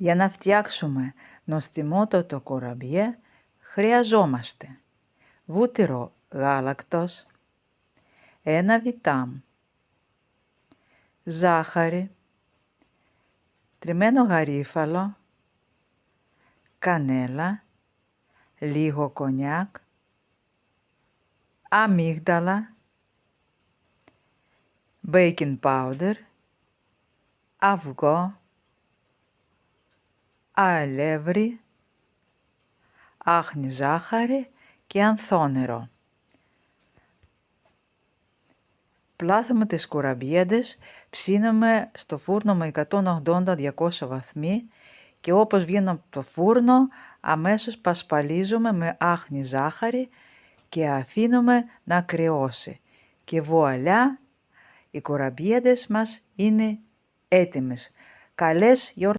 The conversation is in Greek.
Για να φτιάξουμε νοστιμότατο κουραμπιέ χρειαζόμαστε βούτυρο γάλακτος, ένα βιτάμ, ζάχαρη, τριμμένο γαρίφαλο, κανέλα, λίγο κονιάκ, αμύγδαλα, baking powder, αυγό, αλεύρι, άχνη ζάχαρη και ανθόνερο. Πλάθουμε τις κουραμπιέντες, ψήνουμε στο φούρνο με 180-200 βαθμοί και όπως βγαίνουν από το φούρνο αμέσως πασπαλίζουμε με άχνη ζάχαρη και αφήνουμε να κρυώσει. Και βουαλιά, οι κουραμπιέντες μας είναι έτοιμες. Καλές γιορτές!